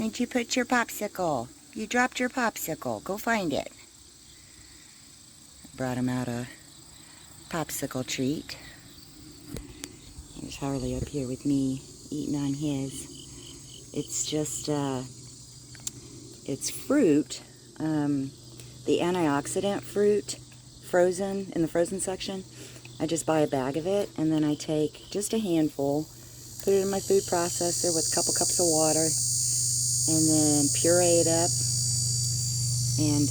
Where'd you put your popsicle? You dropped your popsicle. Go find it. Brought him out a popsicle treat. There's Harley up here with me eating on his. It's just, it's fruit, the antioxidant fruit, frozen, in the frozen section. I just buy a bag of it, and then I take just a handful, put it in my food processor with a couple cups of water, and then puree it up, and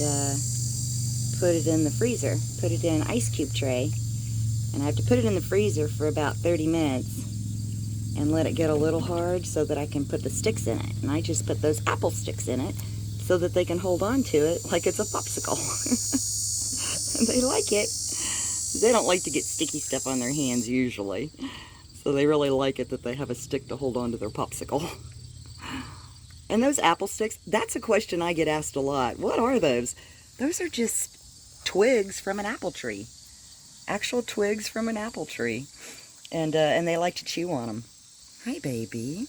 put it in the freezer. Put it in an ice cube tray, and I have to put it in the freezer for about 30 minutes and let it get a little hard so that I can put the sticks in it. And I just put those apple sticks in it so that they can hold on to it like it's a popsicle. And they like it. They don't like to get sticky stuff on their hands usually. So they really like it that they have a stick to hold on to their popsicle. And those apple sticks, that's a question I get asked a lot. What are those? Those are just twigs from an apple tree. Actual twigs from an apple tree. And they like to chew on them. Hi, baby.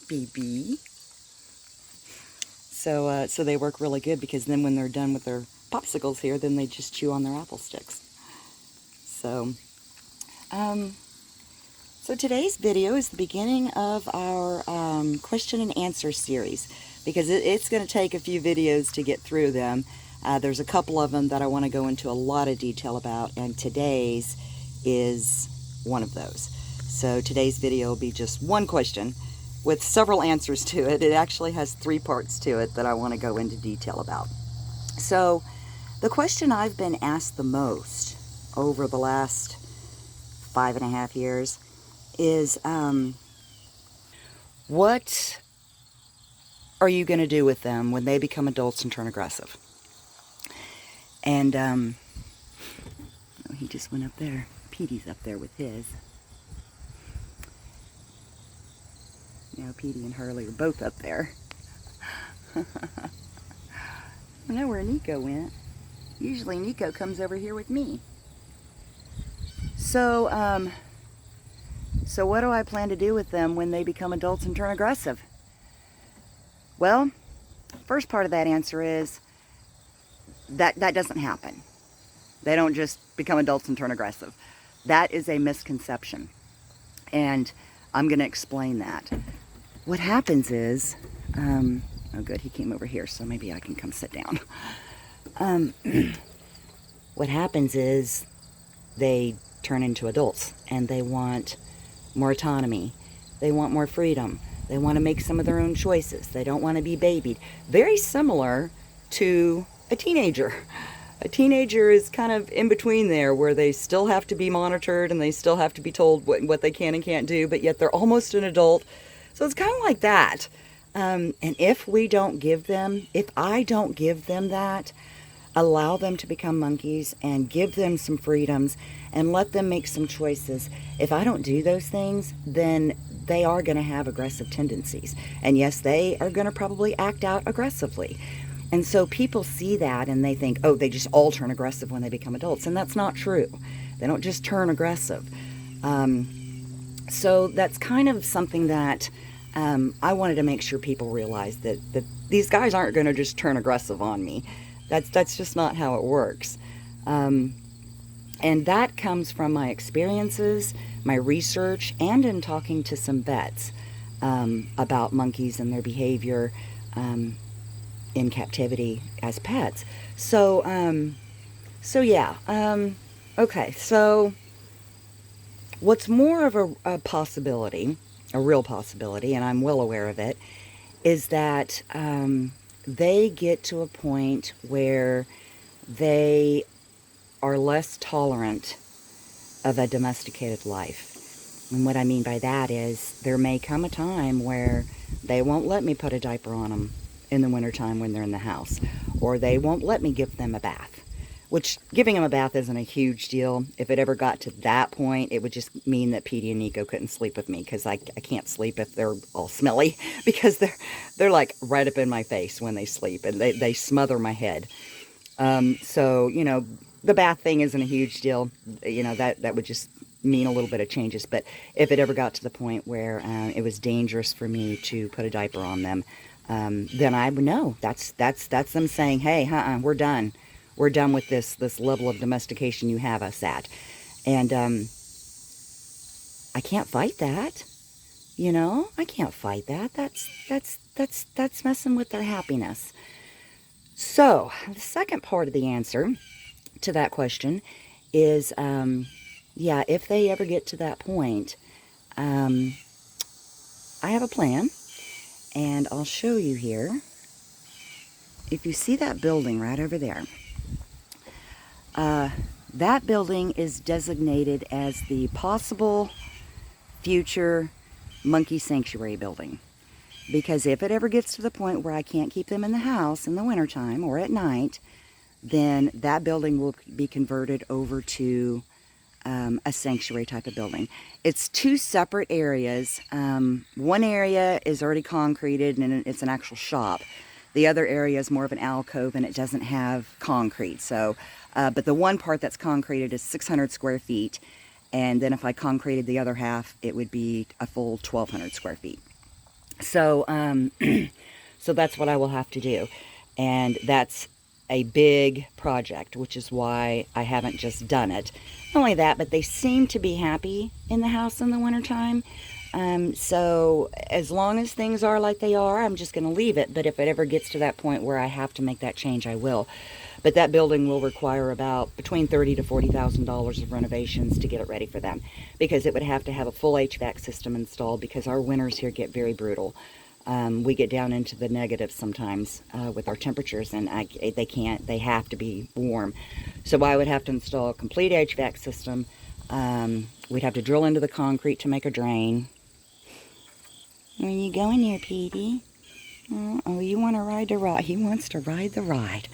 Baby. So they work really good, because then when they're done with their popsicles here, then they just chew on their apple sticks. So, so today's video is the beginning of our question and answer series, because it's going to take a few videos to get through them. There's a couple of them that I want to go into a lot of detail about, and today's is one of those. So today's video will be just one question with several answers to it. It actually has 3 parts to it that I want to go into detail about. So the question I've been asked the most over the last 5.5 years is, what are you going to do with them when they become adults and turn aggressive? And oh, he just went up there. Petey's up there with his. Now Petey and Hurley are both up there. I don't know where Nico went. Usually Nico comes over here with me. So, so what do I plan to do with them when they become adults and turn aggressive? Well, first part of that answer is that doesn't happen. They don't just become adults and turn aggressive. That is a misconception. And I'm going to explain that. What happens is, oh good, he came over here, so maybe I can come sit down. What happens is they turn into adults, and they want more autonomy. They want more freedom. They want to make some of their own choices. They don't want to be babied. Very similar to a teenager. A teenager is kind of in between there, where they still have to be monitored and they still have to be told what they can and can't do, but yet they're almost an adult. So it's kind of like that. And if I don't give them that, allow them to become monkeys and give them some freedoms and let them make some choices. If I don't do those things, then they are going to have aggressive tendencies. And yes, they are going to probably act out aggressively. And so people see that and they think, oh, they just all turn aggressive when they become adults. And that's not true. They don't just turn aggressive. So that's kind of something that I wanted to make sure people realize, that these guys aren't going to just turn aggressive on me. That's just not how it works. And that comes from my experiences, my research, and in talking to some vets about monkeys and their behavior in captivity as pets. So, yeah. Okay, so what's more of a possibility, a real possibility, and I'm well aware of it, is that they get to a point where they are less tolerant of a domesticated life. And what I mean by that is, there may come a time where they won't let me put a diaper on them in the wintertime when they're in the house, or they won't let me give them a bath. Which, giving them a bath isn't a huge deal. If it ever got to that point, it would just mean that Petey and Nico couldn't sleep with me, because I can't sleep if they're all smelly, because they're like right up in my face when they sleep, and they smother my head. So, you know, the bath thing isn't a huge deal. You know, that would just mean a little bit of changes. But if it ever got to the point where it was dangerous for me to put a diaper on them, then I would know. That's them saying, hey, we're done. We're done with this level of domestication you have us at. And I can't fight that. You know, I can't fight that. That's messing with their happiness. So, the second part of the answer to that question is, yeah, if they ever get to that point, I have a plan, and I'll show you here. If you see that building right over there, that building is designated as the possible future monkey sanctuary building. Because if it ever gets to the point where I can't keep them in the house in the wintertime or at night, then that building will be converted over to a sanctuary type of building. It's two separate areas. One area is already concreted and it's an actual shop. The other area is more of an alcove and it doesn't have concrete. So, but the one part that's concreted is 600 square feet. And then if I concreted the other half, it would be a full 1,200 square feet. So, so that's what I will have to do. And that's a big project, which is why I haven't just done it. Not only that, but they seem to be happy in the house in the wintertime. So as long as things are like they are, I'm just going to leave it. But if it ever gets to that point where I have to make that change, I will. But that building will require about between $30,000 to $40,000 of renovations to get it ready for them, because it would have to have a full HVAC system installed, because our winters here get very brutal. We get down into the negatives sometimes with our temperatures, and they have to be warm. So I would have to install a complete HVAC system. We'd have to drill into the concrete to make a drain. Where are you going here, Petey? Oh, you want to ride the ride? He wants to ride the ride.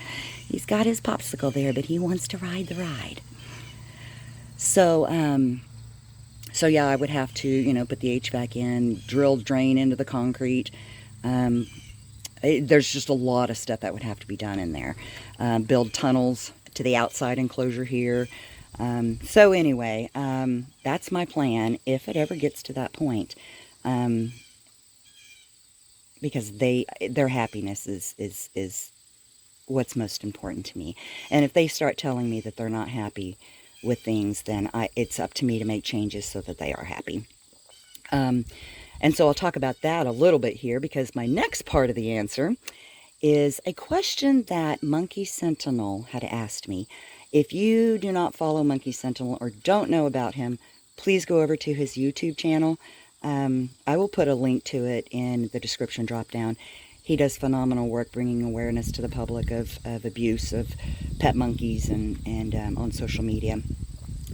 He's got his popsicle there, but he wants to ride the ride. So, so yeah, I would have to, put the HVAC in, drill, drain into the concrete. There's just a lot of stuff that would have to be done in there. Build tunnels to the outside enclosure here. So anyway, that's my plan if it ever gets to that point. Because their happiness is what's most important to me. And if they start telling me that they're not happy with things, then it's up to me to make changes so that they are happy. And so I'll talk about that a little bit here, because my next part of the answer is a question that Monkey Sentinel had asked me. If you do not follow Monkey Sentinel or don't know about him, please go over to his YouTube channel. I will put a link to it in the description drop down. He does phenomenal work bringing awareness to the public of abuse of pet monkeys and on social media.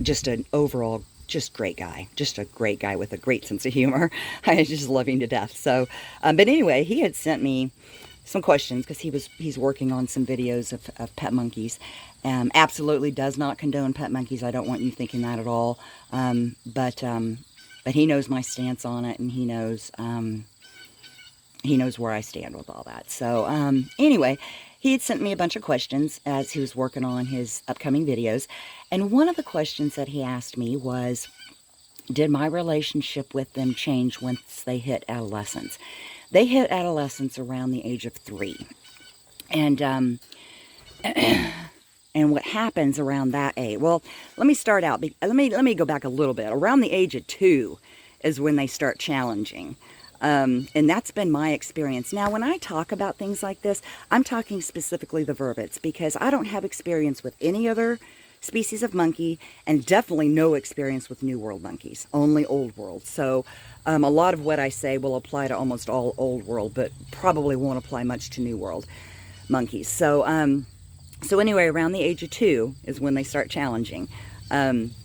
Just an overall, just great guy. Just a great guy with a great sense of humor. I just love him to death. So, but anyway, he had sent me some questions because he's working on some videos of pet monkeys. Absolutely does not condone pet monkeys. I don't want you thinking that at all. But he knows my stance on it, and he knows where I stand with all that. So anyway, he had sent me a bunch of questions as he was working on his upcoming videos. And one of the questions that he asked me was, did my relationship with them change once they hit adolescence? They hit adolescence around the age of 3. And and what happens around that age? Well, let me start out. Let me go back a little bit. Around the age of 2 is when they start challenging. And that's been my experience. Now, when I talk about things like this, I'm talking specifically the vervets, because I don't have experience with any other species of monkey, and definitely no experience with New World monkeys, only Old World. So a lot of what I say will apply to almost all Old World, but probably won't apply much to New World monkeys. So anyway, around the age of 2 is when they start challenging.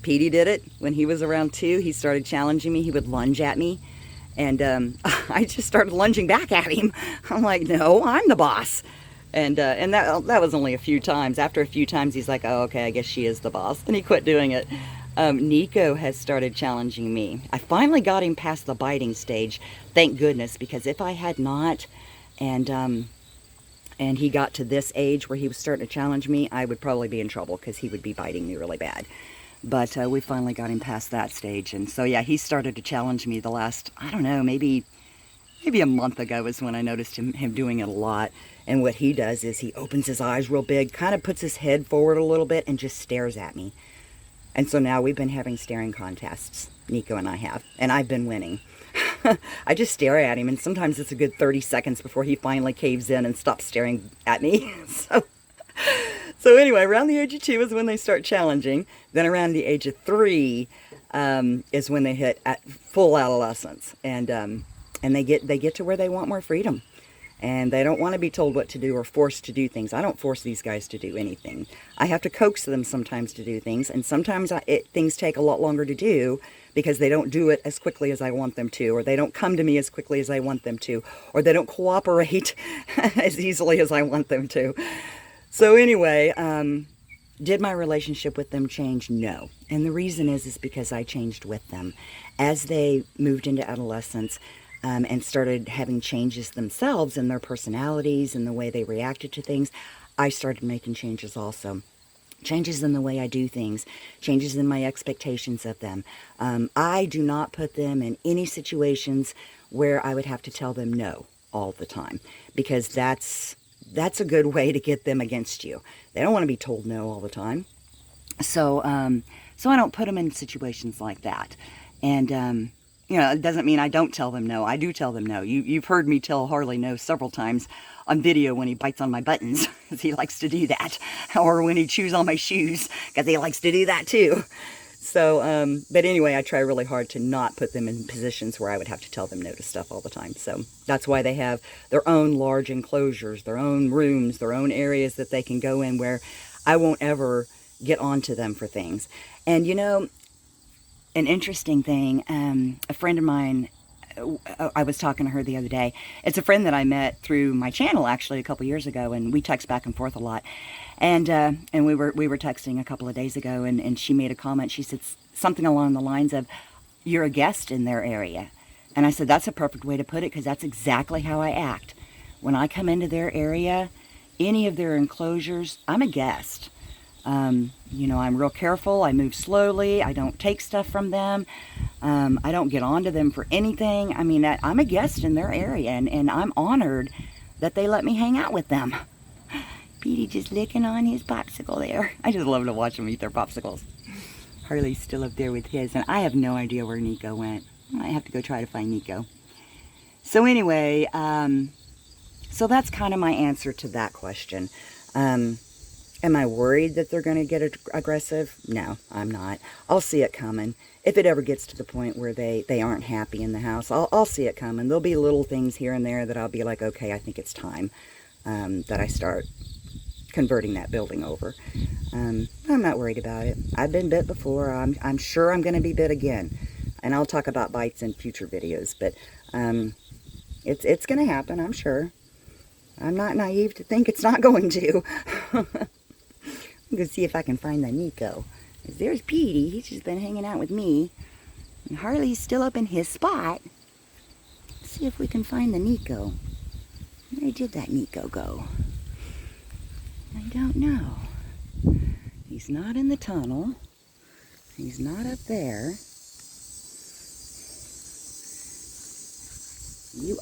Petey did it when he was around 2. He started challenging me. He would lunge at me, and I just started lunging back at him. I'm like, no, I'm the boss. And that was only a few times. After a few times, he's like, oh, okay, I guess she is the boss. And he quit doing it. Nico has started challenging me. I finally got him past the biting stage, thank goodness, because if I had not, and he got to this age where he was starting to challenge me, I would probably be in trouble, because he would be biting me really bad. But we finally got him past that stage. And so, yeah, he started to challenge me the last, I don't know, maybe a month ago is when I noticed him doing it a lot. And what he does is he opens his eyes real big, kind of puts his head forward a little bit, and just stares at me. And so now we've been having staring contests, Nico and I have, and I've been winning. I just stare at him, and sometimes it's a good 30 seconds before he finally caves in and stops staring at me. So anyway, around the age of 2 is when they start challenging. Then around the age of 3 is when they hit at full adolescence, and they get to where they want more freedom. And they don't want to be told what to do or forced to do things. I don't force these guys to do anything. I have to coax them sometimes to do things, and sometimes things take a lot longer to do because they don't do it as quickly as I want them to, or they don't come to me as quickly as I want them to, or they don't cooperate as easily as I want them to. So anyway, did my relationship with them change? No. And the reason is because I changed with them. As they moved into adolescence, and started having changes themselves in their personalities and the way they reacted to things, I started making changes also. Changes in the way I do things, changes in my expectations of them. I do not put them in any situations where I would have to tell them no all the time, because that's a good way to get them against you. They don't want to be told no all the time. So I don't put them in situations like that. And it doesn't mean I don't tell them no. I do tell them no. You've heard me tell Harley no several times on video when he bites on my buttons, because he likes to do that. Or when he chews on my shoes, because he likes to do that too. So, but anyway, I try really hard to not put them in positions where I would have to tell them no to stuff all the time. So that's why they have their own large enclosures, their own rooms, their own areas that they can go in where I won't ever get onto them for things. And an interesting thing, a friend of mine, I was talking to her the other day. It's a friend that I met through my channel actually a couple years ago, and we text back and forth a lot. And we were texting a couple of days ago, and she made a comment. She said something along the lines of, "You're a guest in their area." And I said, that's a perfect way to put it, because that's exactly how I act. When I come into their area, any of their enclosures, I'm a guest. I'm real careful. I move slowly. I don't take stuff from them. I don't get onto them for anything. I mean, I'm a guest in their area, and I'm honored that they let me hang out with them. Petey just licking on his popsicle there. I just love to watch them eat their popsicles. Harley's still up there with his, and I have no idea where Nico went. I have to go try to find Nico. So anyway, so that's kind of my answer to that question. Am I worried that they're going to get aggressive? No, I'm not. I'll see it coming. If it ever gets to the point where they aren't happy in the house, I'll see it coming. There'll be little things here and there that I'll be like, okay, I think it's time that I start converting that building over. I'm not worried about it. I've been bit before. I'm sure I'm going to be bit again. And I'll talk about bites in future videos. But it's going to happen, I'm sure. I'm not naive to think it's not going to. I'm going to see if I can find the Nico. There's Petey. He's just been hanging out with me. And Harley's still up in his spot. Let's see if we can find the Nico. Where did that Nico go? I don't know. He's not in the tunnel. He's not up there.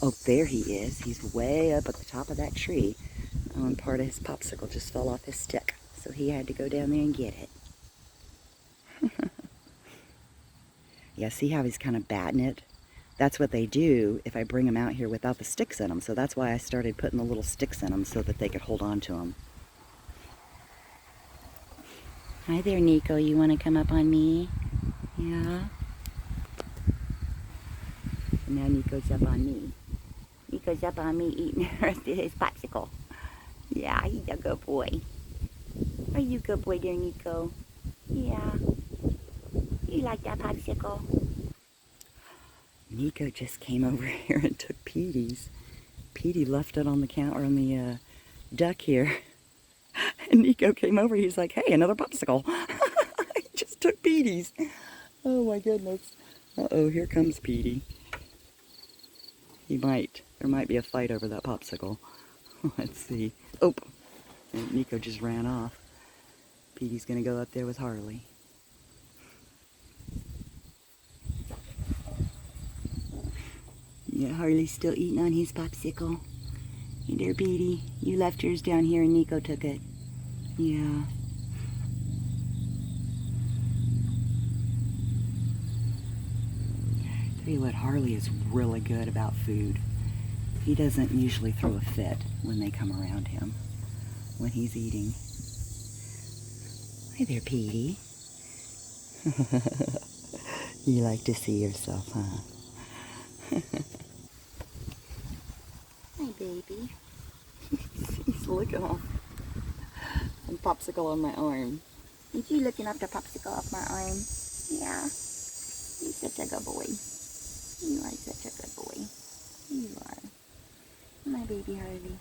Oh, there he is. He's way up at the top of that tree. Oh, and part of his popsicle just fell off his stick. So he had to go down there and get it. Yeah, see how he's kind of batting it? That's what they do if I bring them out here without the sticks in them. So that's why I started putting the little sticks in them so that they could hold on to them. Hi there, Nico. You want to come up on me? Yeah? And now Nico's up on me. Nico's up on me eating his popsicle. Yeah, he's a good boy. Are you a good boy there, Nico? Yeah. You like that popsicle? Nico just came over here and took Petey's. Petey left it on the counter on the duck here. And Nico came over. He's like, hey, another popsicle. He just took Petey's. Oh my goodness. Uh-oh, here comes Petey. There might be a fight over that popsicle. Let's see. Oh, and Nico just ran off. Petey's gonna go up there with Harley. Yeah, Harley's still eating on his popsicle. Hey there, Petey. You left yours down here and Nico took it. Yeah. Tell you what, Harley is really good about food. He doesn't usually throw a fit when they come around him, when he's eating. Hi there, Petey. You like to see yourself, huh? Hi, baby. He's licking off some popsicle on my arm. Ain't you licking off the popsicle off my arm? Yeah. You're such a good boy. You are such a good boy. You are. My baby Harley.